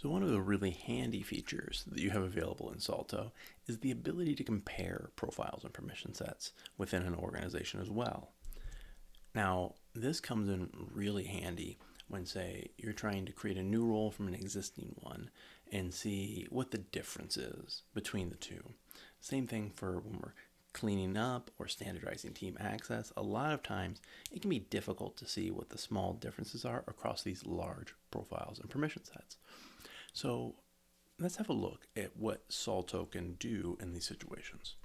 So one of the really handy features that you have available in Salto is the ability to compare profiles and permission sets within an organization as well. Now, this comes in really handy when, say, you're trying to create a new role from an existing one and see what the difference is between the two. Same thing for when we're cleaning up or standardizing team access. A lot of times it can be difficult to see what the small differences are across these large profiles and permission sets. So let's have a look at what Salto can do in these situations.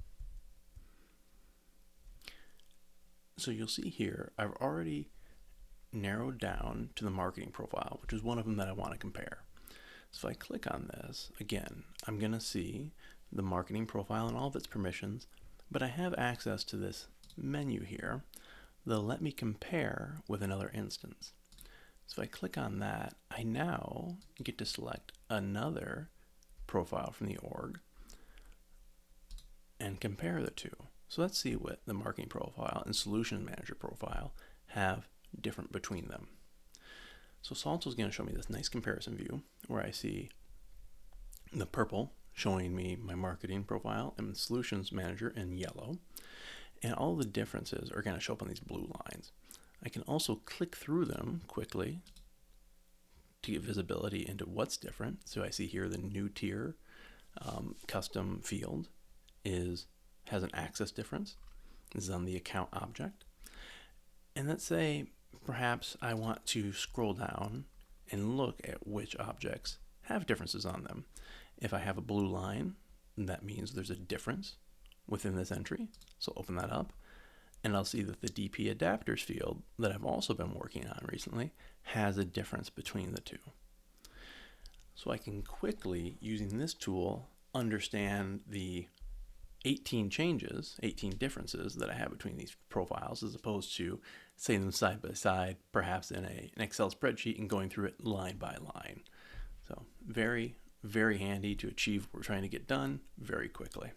So you'll see here, I've already narrowed down to the marketing profile, which is one of them that I want to compare. So if I click on this, again, I'm going to see the marketing profile and all of its permissions, but I have access to this menu here that'll let me compare with another instance. So if I click on that, I now get to select another profile from the org and compare the two. So let's see what the marketing profile and solution manager profile have different between them. So Salto is going to show me this nice comparison view where I see the purple showing me my marketing profile and solutions manager in yellow. And all the differences are going to show up on these blue lines. I can also click through them quickly to get visibility into what's different. So I see here the new tier custom field has an access difference. This is on the account object. And let's say perhaps I want to scroll down and look at which objects have differences on them. If I have a blue line, that means there's a difference within this entry. So open that up and I'll see that the DP adapters field that I've also been working on recently has a difference between the two. So I can quickly, using this tool, understand the 18 differences that I have between these profiles, as opposed to setting them side by side, perhaps in an Excel spreadsheet and going through it line by line. So very, very handy to achieve what we're trying to get done very quickly.